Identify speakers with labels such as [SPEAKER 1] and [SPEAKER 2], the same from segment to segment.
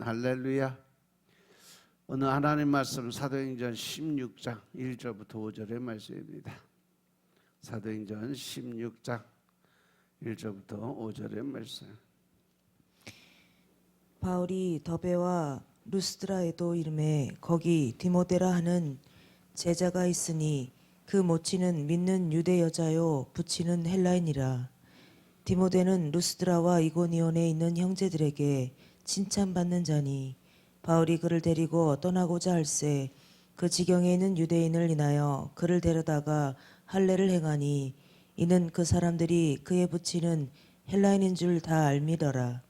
[SPEAKER 1] 할렐루야. 오늘 하나님 말씀 사도행전 16장 1절부터 5절의 말씀입니다. 사도행전 16장 1절부터 5절의 말씀.
[SPEAKER 2] 바울이 더베와 루스드라에도 이름에 거기 디모데라 하는 제자가 있으니 그 모치는 믿는 유대 여자요 부치는 헬라인이라. 디모데는 루스드라와 이고니온에 있는 형제들에게 칭찬받는 자니 바울이 그를 데리고 떠나고자 할새 그 지경에 있는 유대인을 인하여 그를 데려다가 할례를 행하니 이는 그 사람들이 그의 부치는 헬라인인 줄 다 알미더라.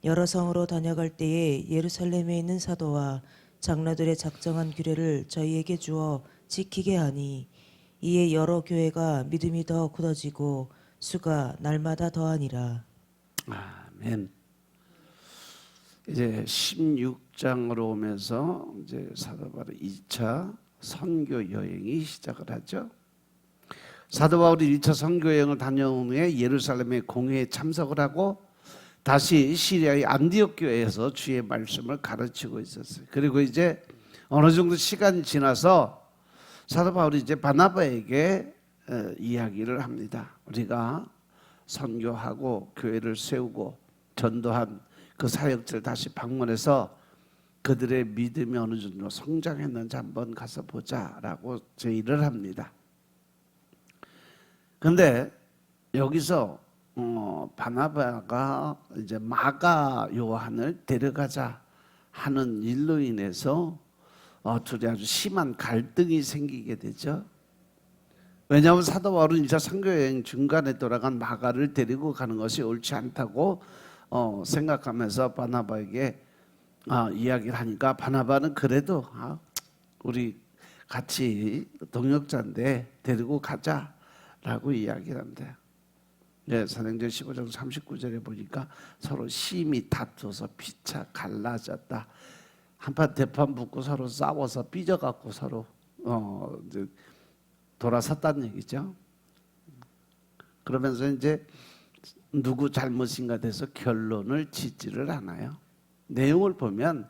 [SPEAKER 2] 여러 성으로 다녀갈 때에 예루살렘에 있는 사도와 장로들의 작정한 규례를 저희에게 주어 지키게 하니 이에 여러 교회가 믿음이 더 굳어지고 수가 날마다 더하니라.
[SPEAKER 1] 아멘. 이제 16장으로 오면서 이제 사도 바울의 2차 선교 여행이 시작을 하죠. 사도 바울이 1차 선교 여행을 다녀온 후에 예루살렘의 공회에 참석을 하고 다시 시리아의 안디옥 교회에서 주의 말씀을 가르치고 있었어요. 그리고 이제 어느 정도 시간이 지나서 사도 바울이 이제 바나바에게 이야기를 합니다. 우리가 선교하고 교회를 세우고 전도한 그 사역지를 다시 방문해서 그들의 믿음이 어느 정도 성장했는지 한번 가서 보자라고 제의를 합니다. 그런데 여기서 바나바가 이제 마가 요한을 데려가자 하는 일로 인해서 둘이 아주 심한 갈등이 생기게 되죠. 왜냐하면 사도 바울은 2차 선교여행 중간에 돌아간 마가를 데리고 가는 것이 옳지 않다고 생각하면서 바나바에게 이야기를 하니까 바나바는 그래도 우리 같이 동역자인데 데리고 가자라고 이야기를 합니다. 네, 사도행전 15장 39절에 보니까 서로 심히 다투어서 피차 갈라졌다. 한판 대판 붙고 서로 싸워서 삐져갖고 서로 이제 돌아섰다는 얘기죠. 그러면서 이제 누구 잘못인가 돼서 결론을 짓지를 않아요. 내용을 보면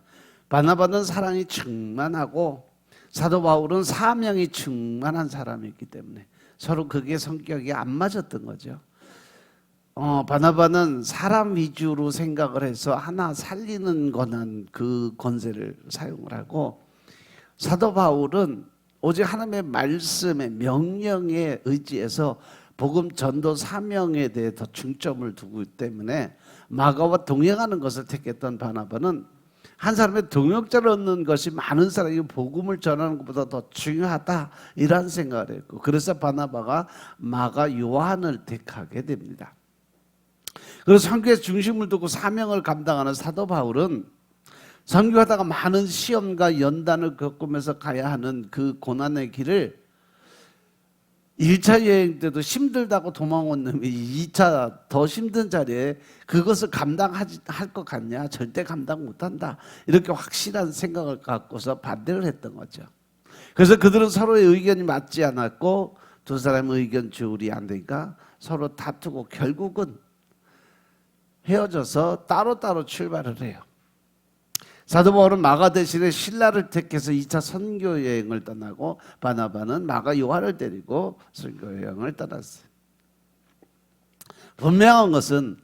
[SPEAKER 1] 바나바는 사랑이 충만하고 사도 바울은 사명이 충만한 사람이었기 때문에 서로 그게 성격이 안 맞았던 거죠. 바나바는 사람 위주로 생각을 해서 하나 살리는 거는 그 권세를 사용을 하고 사도 바울은 오직 하나님의 말씀에 명령에 의지해서 복음 전도 사명에 대해 더 중점을 두기 때문에 마가와 동행하는 것을 택했던 바나바는 한 사람의 동역자를 얻는 것이 많은 사람에게 복음을 전하는 것보다 더 중요하다 이런 생각을 했고 그래서 바나바가 마가 요한을 택하게 됩니다. 그래서 선교의 중심을 두고 사명을 감당하는 사도 바울은 선교하다가 많은 시험과 연단을 겪으면서 가야 하는 그 고난의 길을 1차 여행 때도 힘들다고 도망온 놈이 2차 더 힘든 자리에 그것을 감당할 것 같냐? 절대 감당 못한다. 이렇게 확실한 생각을 갖고서 반대를 했던 거죠. 그래서 그들은 서로의 의견이 맞지 않았고 두 사람의 의견 조율이 안 되니까 서로 다투고 결국은 헤어져서 따로따로 출발을 해요. 사도 바울은 마가 대신에 실라를 택해서 2차 선교 여행을 떠나고 바나바는 마가 요한을 데리고 선교 여행을 떠났어요. 분명한 것은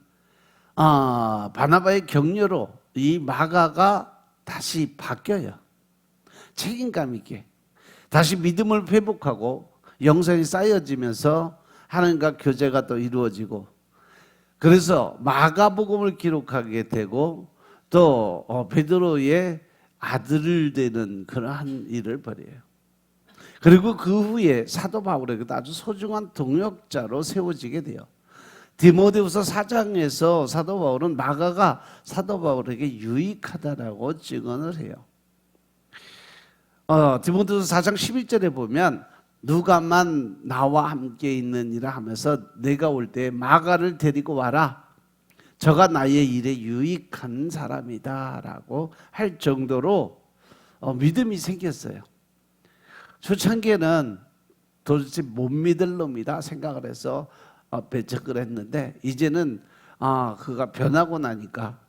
[SPEAKER 1] 바나바의 격려로 이 마가가 다시 바뀌어요. 책임감 있게 다시 믿음을 회복하고 영성이 쌓여지면서 하나님과 교제가 또 이루어지고 그래서 마가복음을 기록하게 되고 또 베드로의 아들을 되는 그러한 일을 벌여요. 그리고 그 후에 사도 바울에게도 아주 소중한 동역자로 세워지게 돼요. 디모데후서 4장에서 사도 바울은 마가가 사도 바울에게 유익하다라고 증언을 해요. 디모데후서 4장 11절에 보면 누가만 나와 함께 있느니라 하면서 내가 올 때 마가를 데리고 와라. 저가 나의 일에 유익한 사람이다 라고 할 정도로 믿음이 생겼어요. 초창기에는 도대체 못 믿을 놈이다 생각을 해서 배척을 했는데 이제는 그가 변하고 나니까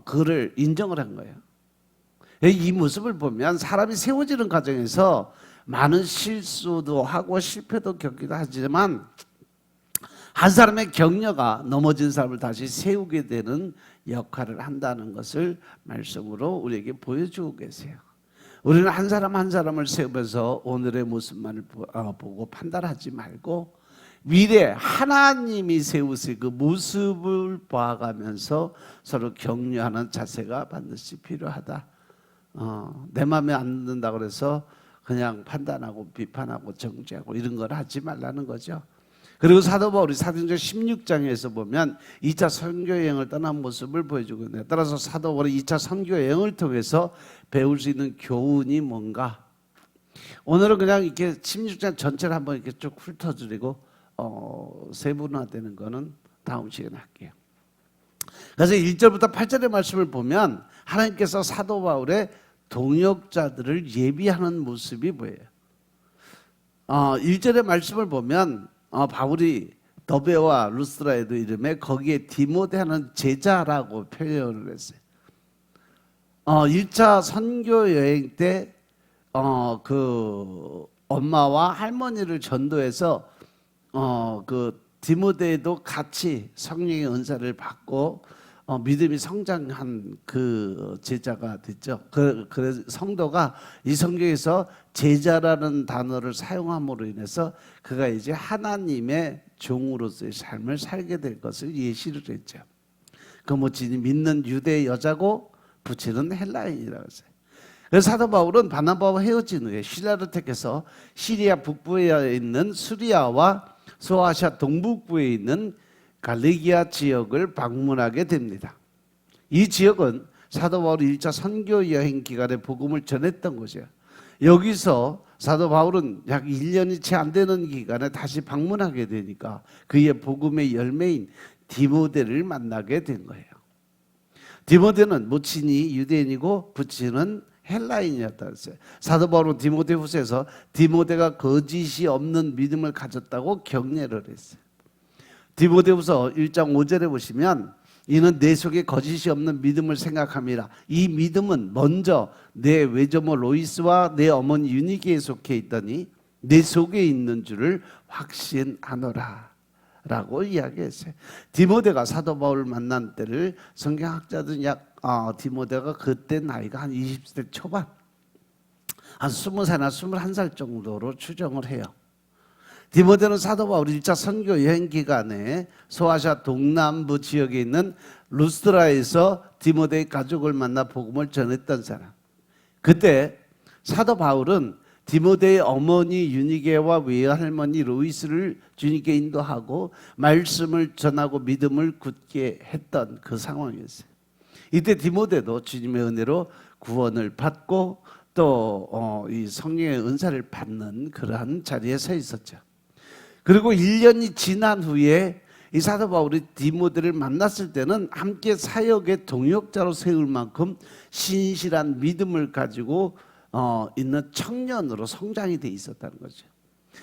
[SPEAKER 1] 그를 인정을 한 거예요. 이 모습을 보면 사람이 세워지는 과정에서 많은 실수도 하고 실패도 겪기도 하지만 한 사람의 격려가 넘어진 사람을 다시 세우게 되는 역할을 한다는 것을 말씀으로 우리에게 보여주고 계세요. 우리는 한 사람 한 사람을 세우면서 오늘의 모습만을 보고 판단하지 말고 미래 하나님이 세우실 그 모습을 봐가면서 서로 격려하는 자세가 반드시 필요하다. 내 마음에 안 든다고 그래서 그냥 판단하고 비판하고 정죄하고 이런 걸 하지 말라는 거죠. 그리고 사도 바울이 사도행전 16장에서 보면 2차 선교 여행을 떠난 모습을 보여주고 있네요. 따라서 사도 바울이 2차 선교 여행을 통해서 배울 수 있는 교훈이 뭔가? 오늘은 그냥 이렇게 16장 전체를 한번 이렇게 쭉 훑어드리고 세분화되는 거는 다음 시간에 할게요. 그래서 1절부터 8절의 말씀을 보면 하나님께서 사도 바울의 동역자들을 예비하는 모습이 보여요. 1절의 말씀을 보면 바울이 더베와 루스드라에도 이름에 거기에 디모데하는 제자라고 표현을 했어요. 1차 선교 여행 때 그 엄마와 할머니를 전도해서 그 디모데도 같이 성령의 은사를 받고 믿음이 성장한 그 제자가 됐죠. 그래서 성도가 이 성경에서 제자라는 단어를 사용함으로 인해서 그가 이제 하나님의 종으로서의 삶을 살게 될 것을 예시를 했죠. 그 모친이 믿는 유대 여자고 부친은 헬라인이라고 했어요. 그래서 사도 바울은 바나바와 헤어진 후에 실라를 택해서 시리아 북부에 있는 수리아와 소아시아 동북부에 있는 갈리기아 지역을 방문하게 됩니다. 이 지역은 사도 바울이 1차 선교 여행 기간에 복음을 전했던 곳이에요. 여기서 사도 바울은 약 1년이 채 안 되는 기간에 다시 방문하게 되니까 그의 복음의 열매인 디모데를 만나게 된 거예요. 디모데는 모친이 유대인이고 부친은 헬라인이었다 했어요. 사도 바울은 디모데 후서에서 디모데가 거짓이 없는 믿음을 가졌다고 격려를 했어요. 디모데후서 1장 5절에 보시면 이는 내 속에 거짓이 없는 믿음을 생각함이라. 이 믿음은 먼저 내 외조모 로이스와 내 어머니 유니게에 속해 있더니 내 속에 있는 줄을 확신하노라 라고 이야기했어요. 디모데가 사도 바울을 만난 때를 성경학자들은 디모데가 그때 나이가 한 20대 초반, 한 20살이나 21살 정도로 추정을 해요. 디모데는 사도 바울이 1차 선교 여행 기간에 소아시아 동남부 지역에 있는 루스드라에서 디모데의 가족을 만나 복음을 전했던 사람. 그때 사도 바울은 디모데의 어머니 유니게와 외할머니 로이스를 주님께 인도하고 말씀을 전하고 믿음을 굳게 했던 그 상황이었어요. 이때 디모데도 주님의 은혜로 구원을 받고 또 이 성령의 은사를 받는 그러한 자리에 서 있었죠. 그리고 1년이 지난 후에 이 사도 바울이 디모데를 만났을 때는 함께 사역의 동역자로 세울 만큼 신실한 믿음을 가지고 있는 청년으로 성장이 돼 있었다는 거죠.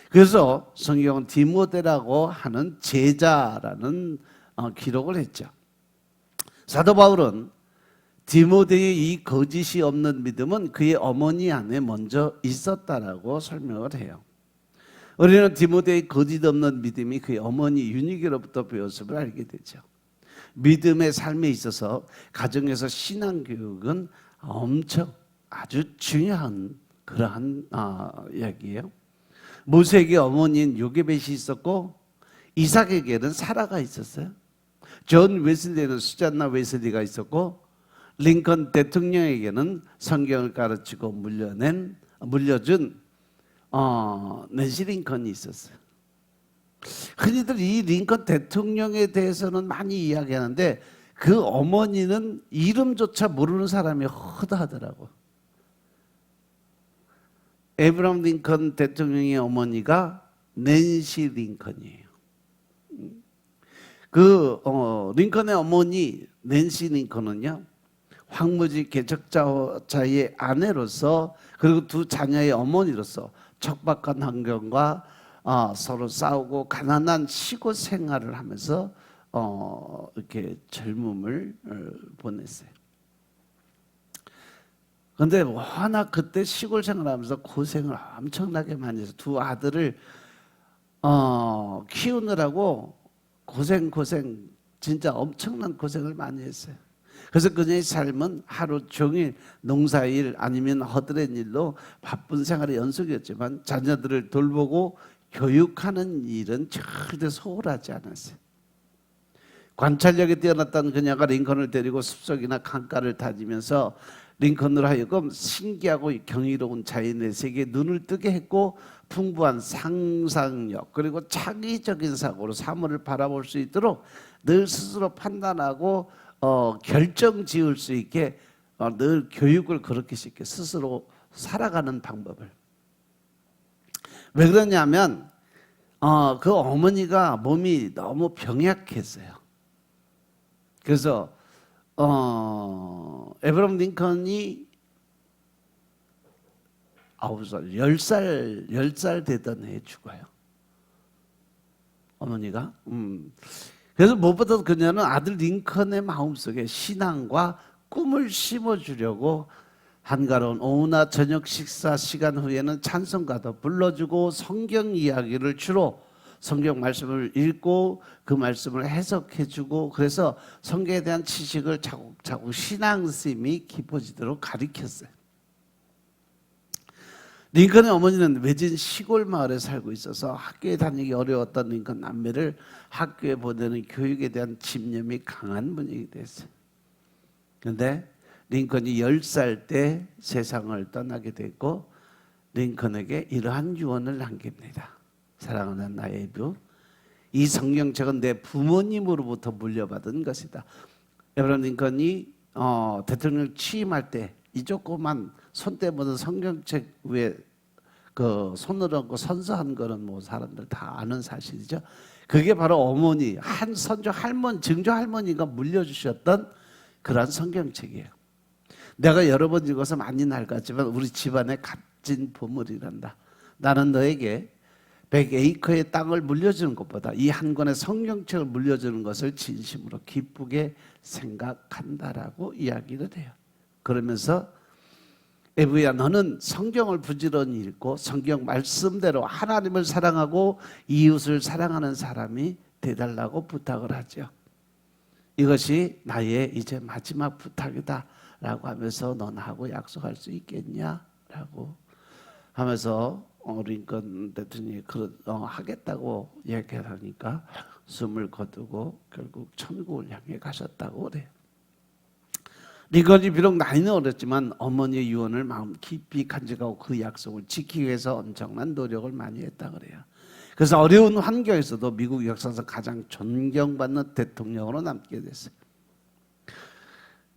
[SPEAKER 1] 그래서 성경은 디모데라고 하는 제자라는 기록을 했죠. 사도 바울은 디모데의 이 거짓이 없는 믿음은 그의 어머니 안에 먼저 있었다라고 설명을 해요. 우리는 디모데의 거짓 없는 믿음이 그의 어머니 유니게로부터 배웠음을 알게 되죠. 믿음의 삶에 있어서 가정에서 신앙교육은 엄청 아주 중요한 그러한 이야기예요. 모세에게 어머니인 요게벳이 있었고 이삭에게는 사라가 있었어요. 존 웨슬리에는 수잔나 웨슬리가 있었고 링컨 대통령에게는 성경을 가르치고 물려준 낸시 링컨이 있었어요. 흔히들 이 링컨 대통령에 대해서는 많이 이야기하는데 그 어머니는 이름조차 모르는 사람이 허다하더라고. 에브라함 링컨 대통령의 어머니가 낸시 링컨이에요. 링컨의 어머니 낸시 링컨은요, 황무지 개척자의 아내로서 그리고 두 자녀의 어머니로서 척박한 환경과 서로 싸우고 가난한 시골 생활을 하면서 이렇게 젊음을 보냈어요. 근데 워낙 그때 시골 생활하면서 고생을 엄청나게 많이 해서 두 아들을 키우느라고 고생 진짜 엄청난 고생을 많이 했어요. 그래서 그녀의 삶은 하루 종일 농사일 아니면 허드렛 일로 바쁜 생활의 연속이었지만 자녀들을 돌보고 교육하는 일은 절대 소홀하지 않았어요. 관찰력이 뛰어났던 그녀가 링컨을 데리고 숲속이나 강가를 다니면서 링컨으로 하여금 신기하고 경이로운 자연의 세계에 눈을 뜨게 했고 풍부한 상상력 그리고 창의적인 사고로 사물을 바라볼 수 있도록 늘 스스로 판단하고 결정 지을 수 있게 늘 교육을 그렇게 시켜 스스로 살아가는 방법을. 왜 그러냐면 그 어머니가 몸이 너무 병약했어요. 그래서 에브라임 링컨이 9살, 10살 되던 해에 죽어요. 어머니가. 그래서 무엇보다 그녀는 아들 링컨의 마음속에 신앙과 꿈을 심어주려고 한가로운 오후나 저녁 식사 시간 후에는 찬송가도 불러주고 성경 이야기를 주로 성경 말씀을 읽고 그 말씀을 해석해주고 그래서 성경에 대한 지식을 차곡차곡 신앙심이 깊어지도록 가르쳤어요. 링컨의 어머니는 외진 시골 마을에 살고 있어서 학교에 다니기 어려웠던 링컨 남매를 학교에 보내는 교육에 대한 집념이 강한 분이게 됐어요. 그런데 링컨이 10살 때 세상을 떠나게 됐고 링컨에게 이러한 유언을 남깁니다. 사랑하는 나의 부, 이 성경책은 내 부모님으로부터 물려받은 것이다. 에브라임 링컨이 대통령 취임할 때 이 조그만 손때 묻은 성경책 위에 그 손을 얹고 선서한 거는 뭐 사람들 다 아는 사실이죠. 그게 바로 어머니 한 선조 할머니 증조 할머니가 물려주셨던 그런 성경책이에요. 내가 여러 번 읽어서 많이 낡았지만 우리 집안의 값진 보물이란다. 나는 너에게 100에이커의 땅을 물려주는 것보다 이 한 권의 성경책을 물려주는 것을 진심으로 기쁘게 생각한다라고 이야기를 해요. 그러면서 에브야 너는 성경을 부지런히 읽고 성경 말씀대로 하나님을 사랑하고 이웃을 사랑하는 사람이 되달라고 부탁을 하죠. 이것이 나의 이제 마지막 부탁이다 라고 하면서 넌 하고 약속할 수 있겠냐 라고 하면서 링컨 대통령이 하겠다고 얘기하니까 숨을 거두고 결국 천국을 향해 가셨다고 그래요. 링컨이 비록 나이는 어렸지만 어머니의 유언을 마음 깊이 간직하고 그 약속을 지키기 위해서 엄청난 노력을 많이 했다 그래요. 그래서 어려운 환경에서도 미국 역사상 가장 존경받는 대통령으로 남게 됐어요.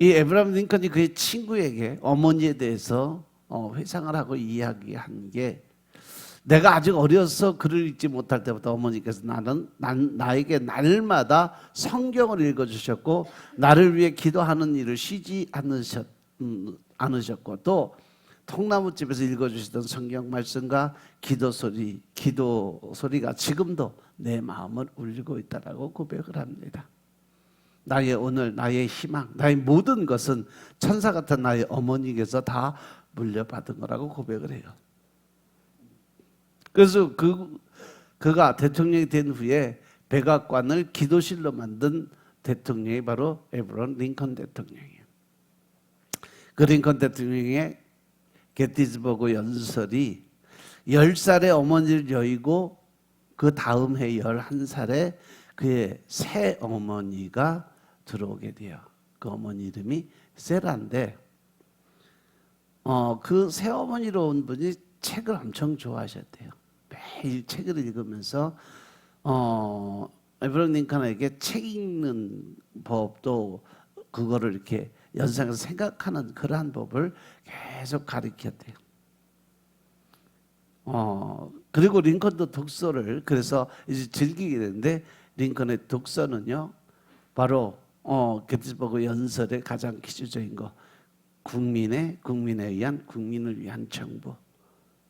[SPEAKER 1] 이 에브라임 링컨이 그의 친구에게 어머니에 대해서 회상을 하고 이야기한 게 내가 아직 어려서 글을 읽지 못할 때부터 어머니께서 나에게 날마다 성경을 읽어주셨고 나를 위해 기도하는 일을 쉬지 않으셨고 또 통나무집에서 읽어주시던 성경 말씀과 기도 소리가 지금도 내 마음을 울리고 있다라고 고백을 합니다. 나의 오늘, 나의 희망, 나의 모든 것은 천사 같은 나의 어머니께서 다 물려받은 거라고 고백을 해요. 그래서 그가 대통령이 된 후에 백악관을 기도실로 만든 대통령이 바로 에브라임 링컨 대통령이에요. 그 링컨 대통령의 게티즈버그 연설이 10살에 어머니를 여의고 그 다음 해 11살에 그의 새 어머니가 들어오게 돼요. 그 어머니 이름이 세라인데 그 새 어머니로 온 분이 책을 엄청 좋아하셨대요. 매일 책을 읽으면서 에브라임 링컨에게 책 읽는 법도 그거를 이렇게 연상해서 생각하는 그러한 법을 계속 가르쳤대요. 그리고 링컨도 독서를 그래서 이제 즐기게 되는데 링컨의 독서는요 바로 게티즈버그 연설의 가장 기초적인 거 국민에 의한 국민을 위한 정부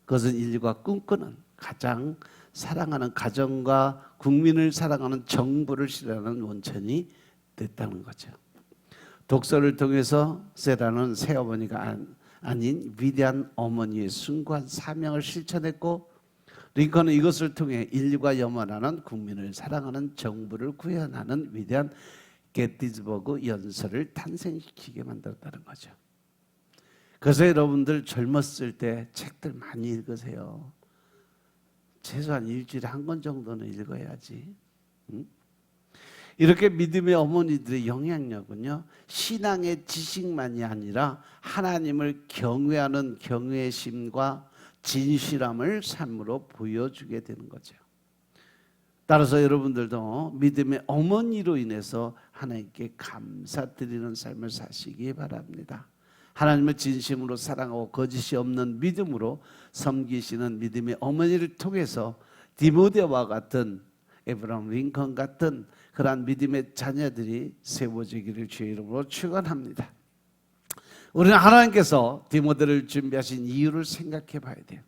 [SPEAKER 1] 그것은 인류가 꿈꾸는 가장 사랑하는 가정과 국민을 사랑하는 정부를 실현하는 원천이 됐다는 거죠. 독서를 통해서 세라는 새어머니가 아닌 위대한 어머니의 숭고한 사명을 실천했고, 링컨은 이것을 통해 인류가 염원하는 국민을 사랑하는 정부를 구현하는 위대한 게티즈버그 연설을 탄생시키게 만들었다는 거죠. 그래서 여러분들 젊었을 때 책들 많이 읽으세요. 최소한 일주일에 한 권 정도는 읽어야지. 응? 이렇게 믿음의 어머니들의 영향력은요, 신앙의 지식만이 아니라 하나님을 경외하는 경외심과 진실함을 삶으로 보여주게 되는 거죠. 따라서 여러분들도 믿음의 어머니로 인해서 하나님께 감사드리는 삶을 사시기 바랍니다. 하나님을 진심으로 사랑하고 거짓이 없는 믿음으로 섬기시는 믿음의 어머니를 통해서 디모데와 같은, 에브라임 링컨 같은 그러한 믿음의 자녀들이 세워지기를 주의 이름으로 축원합니다. 우리는 하나님께서 디모데를 준비하신 이유를 생각해 봐야 돼요.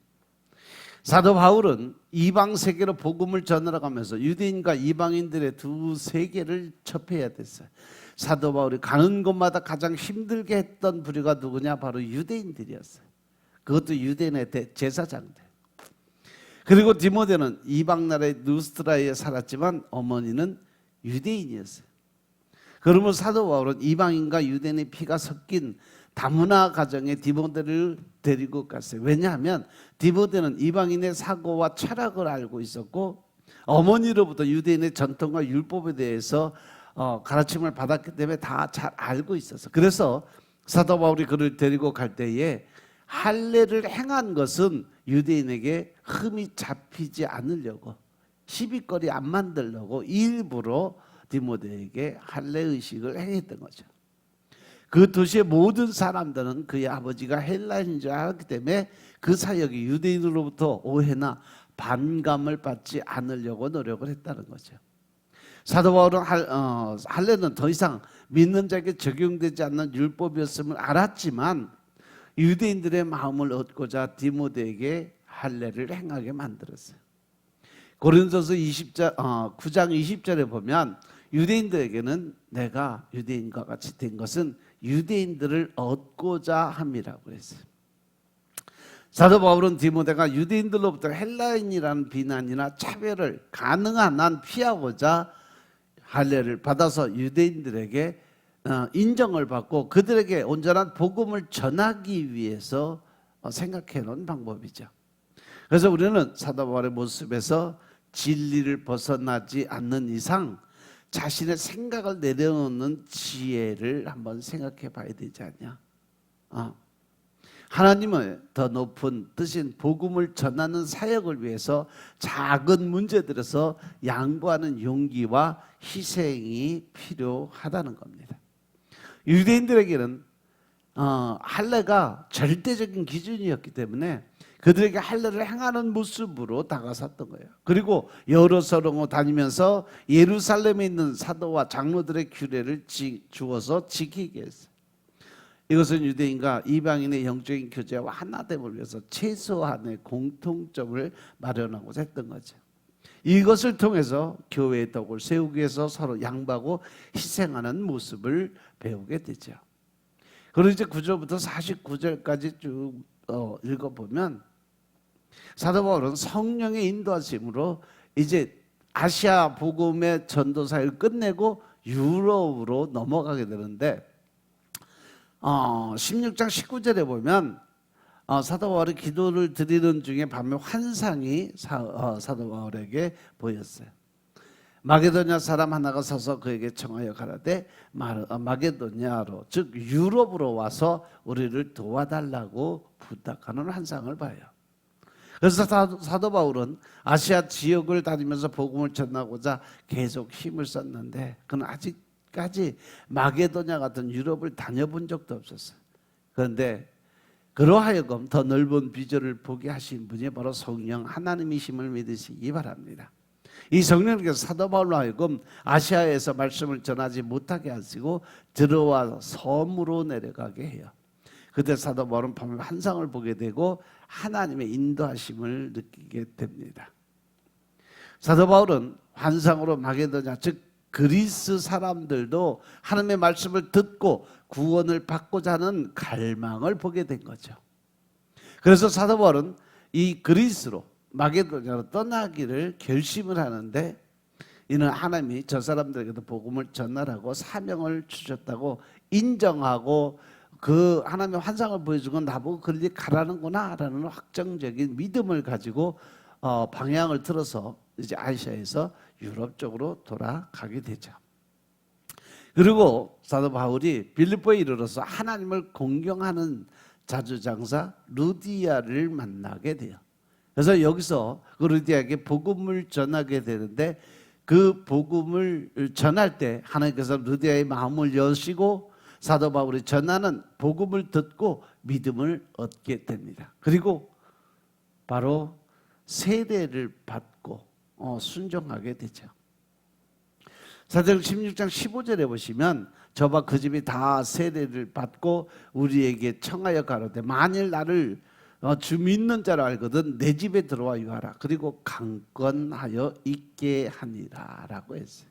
[SPEAKER 1] 사도 바울은 이방 세계로 복음을 전하러가면서 유대인과 이방인들의 두 세계를 접해야 됐어요. 사도 바울이 가는 곳마다 가장 힘들게 했던 부류가 누구냐? 바로 유대인들이었어요. 그것도 유대인의 제사장들. 그리고 디모데는 이방 나라의 루스드라에 살았지만 어머니는 유대인이었어요. 그러면 사도 바울은 이방인과 유대인의 피가 섞인 다문화 가정에 디모데를 데리고 갔어요. 왜냐하면 디모데는 이방인의 사고와 철학을 알고 있었고, 어머니로부터 유대인의 전통과 율법에 대해서 가르침을 받았기 때문에 다 잘 알고 있었어요. 그래서 사도 바울이 그를 데리고 갈 때에 할례를 행한 것은 유대인에게 흠이 잡히지 않으려고, 시비거리 안 만들려고 일부러 디모데에게 할례 의식을 행했던 거죠. 그 도시의 모든 사람들은 그의 아버지가 헬라인인 줄 알았기 때문에 그 사역이 유대인으로부터 오해나 반감을 받지 않으려고 노력을 했다는 거죠. 사도 바울은 할례는 더 이상 믿는 자에게 적용되지 않는 율법이었음을 알았지만 유대인들의 마음을 얻고자 디모데에게 할례를 행하게 만들었어요. 고린도서 9장 20절에 보면 유대인들에게는 내가 유대인과 같이 된 것은 유대인들을 얻고자 함이라고 했어요. 사도 바울은 디모데가 유대인들로부터 헬라인이라는 비난이나 차별을 가능한 한 피하고자 할례를 받아서 유대인들에게 인정을 받고 그들에게 온전한 복음을 전하기 위해서 생각해 놓은 방법이죠. 그래서 우리는 사도 바울의 모습에서 진리를 벗어나지 않는 이상 자신의 생각을 내려놓는 지혜를 한번 생각해 봐야 되지 않냐. 하나님의 더 높은 뜻인 복음을 전하는 사역을 위해서 작은 문제들에서 양보하는 용기와 희생이 필요하다는 겁니다. 유대인들에게는 할례가 절대적인 기준이었기 때문에 그들에게 할례를 행하는 모습으로 다가섰던 거예요. 그리고 여루살렘으로 다니면서 예루살렘에 있는 사도와 장로들의 규례를 주어서 지키게 했어요. 이것은 유대인과 이방인의 영적인 교제와 하나됨을 위해서 최소한의 공통점을 마련하고자 했던 거죠. 이것을 통해서 교회의 덕을 세우기 위해서 서로 양보하고 희생하는 모습을 배우게 되죠. 그리고 이제 9절부터 49절까지 쭉 읽어보면 사도 바울은 성령의 인도하심으로 이제 아시아 복음의 전도사를 끝내고 유럽으로 넘어가게 되는데 16장 19절에 보면 사도 바울이 기도를 드리는 중에 밤에 환상이 사도 바울에게 보였어요. 마게도냐 사람 하나가 서서 그에게 청하여 가라되 마게도냐로 즉 유럽으로 와서 우리를 도와달라고 부탁하는 환상을 봐요. 그래서 사도 바울은 아시아 지역을 다니면서 복음을 전하고자 계속 힘을 썼는데 그는 아직까지 마게도냐 같은 유럽을 다녀본 적도 없었어요. 그런데 그러하여금 더 넓은 비전을 보게 하신 분이 바로 성령 하나님이심을 믿으시기 바랍니다. 이 성령께서 사도 바울로 하여금 아시아에서 말씀을 전하지 못하게 하시고 들어와 섬으로 내려가게 해요. 그때 사도 바울은 밤에 환상을 보게 되고 하나님의 인도하심을 느끼게 됩니다. 사도 바울은 환상으로 마게도냐, 즉 그리스 사람들도 하나님의 말씀을 듣고 구원을 받고자 하는 갈망을 보게 된 거죠. 그래서 사도 바울은 이 그리스로 마게도냐로 떠나기를 결심을 하는데, 이는 하나님이 저 사람들에게도 복음을 전하라고 사명을 주셨다고 인정하고 그 하나님의 환상을 보여주고 나보고 그리 가라는구나 라는 확정적인 믿음을 가지고 방향을 틀어서 이제 아시아에서 유럽 쪽으로 돌아가게 되죠. 그리고 사도 바울이 빌립보에 이르러서 하나님을 공경하는 자주장사 루디아를 만나게 돼요. 그래서 여기서 그 루디아에게 복음을 전하게 되는데, 그 복음을 전할 때 하나님께서 루디아의 마음을 여시고 사도 바울이 전하는 복음을 듣고 믿음을 얻게 됩니다. 그리고 바로 세례를 받고 순종하게 되죠. 사도행 16장 15절에 보시면 저와 그 집이 다 세례를 받고 우리에게 청하여 가로되 만일 나를 주 믿는 자로 알거든 내 집에 들어와 유하라. 그리고 강권하여 있게 하니라 라고 했어요.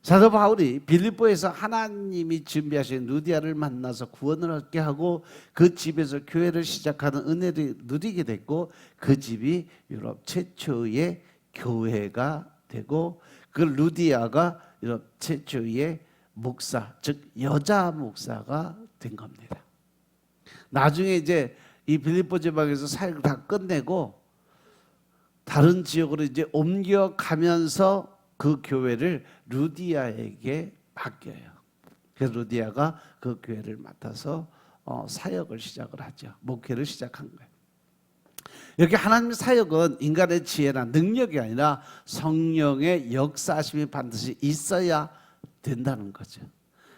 [SPEAKER 1] 사도 바울이 빌립보에서 하나님이 준비하신 루디아를 만나서 구원을 얻게 하고 그 집에서 교회를 시작하는 은혜를 누리게 됐고, 그 집이 유럽 최초의 교회가 되고 그 루디아가 유럽 최초의 목사, 즉 여자 목사가 된 겁니다. 나중에 이제 이 빌립보 지방에서 사역을 다 끝내고 다른 지역으로 이제 옮겨가면서 그 교회를 루디아에게 맡겨요. 그래서 루디아가 그 교회를 맡아서 사역을 시작을 하죠. 목회를 시작한 거예요. 이렇게 하나님의 사역은 인간의 지혜나 능력이 아니라 성령의 역사하심이 반드시 있어야 된다는 거죠.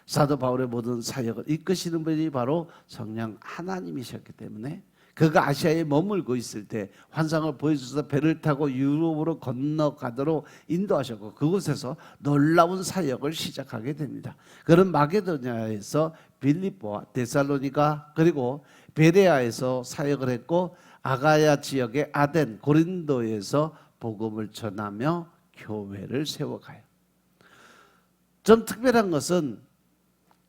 [SPEAKER 1] 사도 바울의 모든 사역을 이끄시는 분이 바로 성령 하나님이셨기 때문에 그가 아시아에 머물고 있을 때 환상을 보여주셔서 배를 타고 유럽으로 건너가도록 인도하셨고, 그곳에서 놀라운 사역을 시작하게 됩니다. 그는 마게도냐에서 빌립보와 데살로니가 그리고 베레아에서 사역을 했고, 아가야 지역의 아덴, 고린도에서 복음을 전하며 교회를 세워가요. 좀 특별한 것은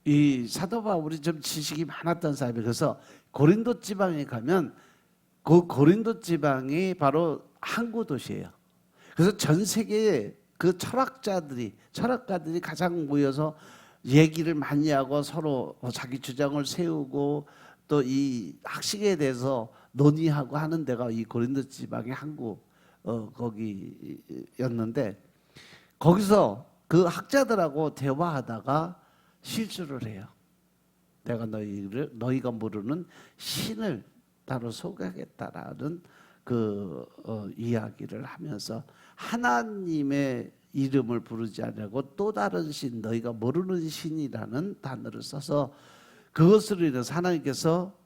[SPEAKER 1] 이 사도 바울이 좀 지식이 많았던 사람이에요. 그래서 고린도 지방에 가면 그 고린도 지방이 바로 항구 도시예요. 그래서 전 세계의 그 철학가들이 가장 모여서 얘기를 많이 하고 서로 자기 주장을 세우고 또 이 학식에 대해서 논의하고 하는 데가 이 고린도 지방의 항구 거기였는데, 거기서 그 학자들하고 대화하다가 실수를 해요. 내가 너희가 모르는 신을 따로 소개하겠다라는 그 이야기를 하면서 하나님의 이름을 부르지 않으려고 또 다른 신, 너희가 모르는 신이라는 단어를 써서 그것으로 인해서 하나님께서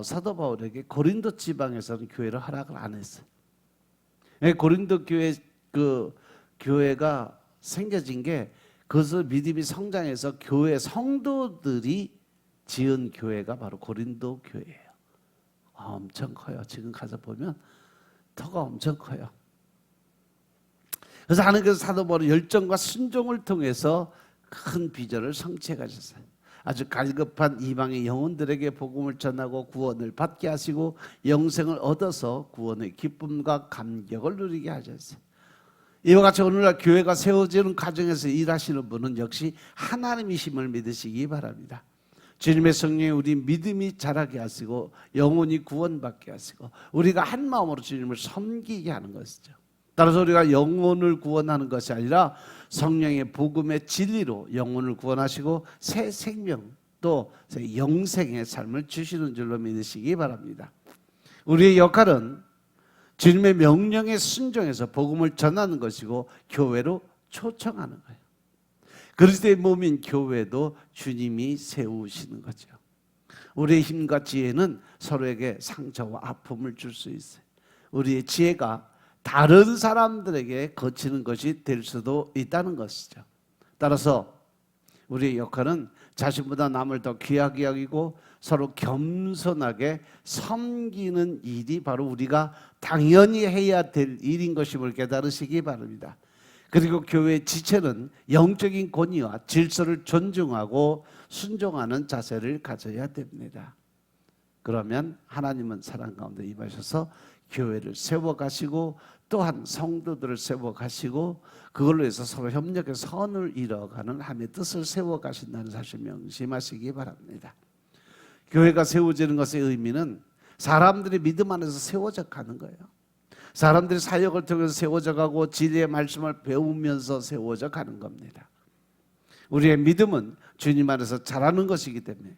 [SPEAKER 1] 사도 바울에게 고린도 지방에서는 교회를 허락을 안 했어요. 고린도 교회 그 교회가 생겨진 게 그것을 믿음이 성장해서 교회 성도들이 지은 교회가 바로 고린도 교회예요. 엄청 커요. 지금 가서 보면 터가 엄청 커요. 그래서 하나님께서 사도 바울의 열정과 순종을 통해서 큰 비전을 성취해 가셨어요. 아주 갈급한 이방의 영혼들에게 복음을 전하고 구원을 받게 하시고 영생을 얻어서 구원의 기쁨과 감격을 누리게 하셨어요. 이와 같이 오늘날 교회가 세워지는 과정에서 일하시는 분은 역시 하나님이심을 믿으시기 바랍니다. 주님의 성령이 우리 믿음이 자라게 하시고 영혼이 구원받게 하시고 우리가 한 마음으로 주님을 섬기게 하는 것이죠. 따라서 우리가 영혼을 구원하는 것이 아니라 성령의 복음의 진리로 영혼을 구원하시고 새 생명 또 영생의 삶을 주시는 줄로 믿으시기 바랍니다. 우리의 역할은 주님의 명령에 순종해서 복음을 전하는 것이고 교회로 초청하는 거예요. 그리스도의 몸인 교회도 주님이 세우시는 거죠. 우리의 힘과 지혜는 서로에게 상처와 아픔을 줄 수 있어요. 우리의 지혜가 다른 사람들에게 거치는 것이 될 수도 있다는 것이죠. 따라서 우리의 역할은 자신보다 남을 더 귀하게 여기고 서로 겸손하게 섬기는 일이 바로 우리가 당연히 해야 될 일인 것임을 깨달으시기 바랍니다. 그리고 교회의 지체는 영적인 권위와 질서를 존중하고 순종하는 자세를 가져야 됩니다. 그러면 하나님은 사랑 가운데 임하셔서 교회를 세워가시고 또한 성도들을 세워가시고 그걸로 해서 서로 협력해서 선을 이뤄가는 하나님의 뜻을 세워가신다는 사실 명심하시기 바랍니다. 교회가 세워지는 것의 의미는 사람들이 믿음 안에서 세워져 가는 거예요. 사람들이 사역을 통해서 세워져 가고 진리의 말씀을 배우면서 세워져 가는 겁니다. 우리의 믿음은 주님 안에서 자라는 것이기 때문에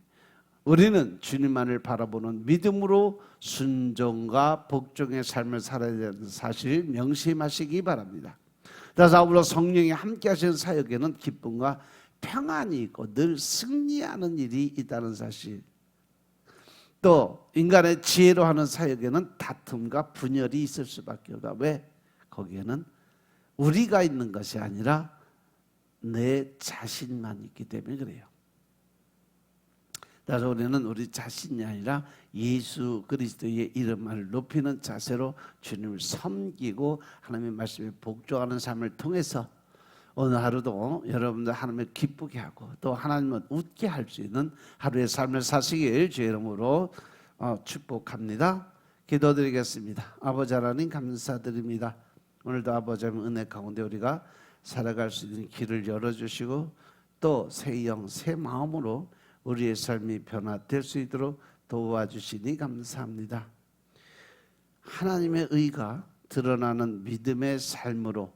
[SPEAKER 1] 우리는 주님만을 바라보는 믿음으로 순종과 복종의 삶을 살아야 되는 사실 명심하시기 바랍니다. 따라서 아울러 성령이 함께 하시는 사역에는 기쁨과 평안이 있고 늘 승리하는 일이 있다는 사실, 또 인간의 지혜로 하는 사역에는 다툼과 분열이 있을 수밖에 없다. 왜? 거기에는 우리가 있는 것이 아니라 내 자신만 있기 때문에 그래요. 따라서 우리는 우리 자신이 아니라 예수 그리스도의 이름을 높이는 자세로 주님을 섬기고 하나님의 말씀에 복종하는 삶을 통해서 오늘 하루도 여러분들 하나님을 기쁘게 하고 또 하나님을 웃게 할 수 있는 하루의 삶을 사시길 주의 이름으로 축복합니다. 기도드리겠습니다. 아버지 하나님 감사드립니다. 오늘도 아버지 하나님 은혜 가운데 우리가 살아갈 수 있는 길을 열어주시고 또 새 영 새 마음으로 우리의 삶이 변화될 수 있도록 도와주시니 감사합니다. 하나님의 의가 드러나는 믿음의 삶으로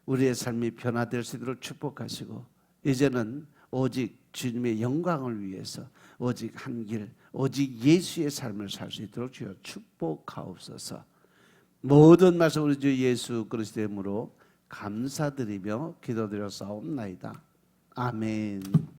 [SPEAKER 1] 우리의 삶이 변화될 수 있도록 축복하시고 이제는 오직 주님의 영광을 위해서 오직 한 길, 오직 예수의 삶을 살 수 있도록 주여 축복하옵소서. 모든 말씀 우리 주 예수 그리스도의 이름으로 감사드리며 기도드려 싸움나이다. 아멘.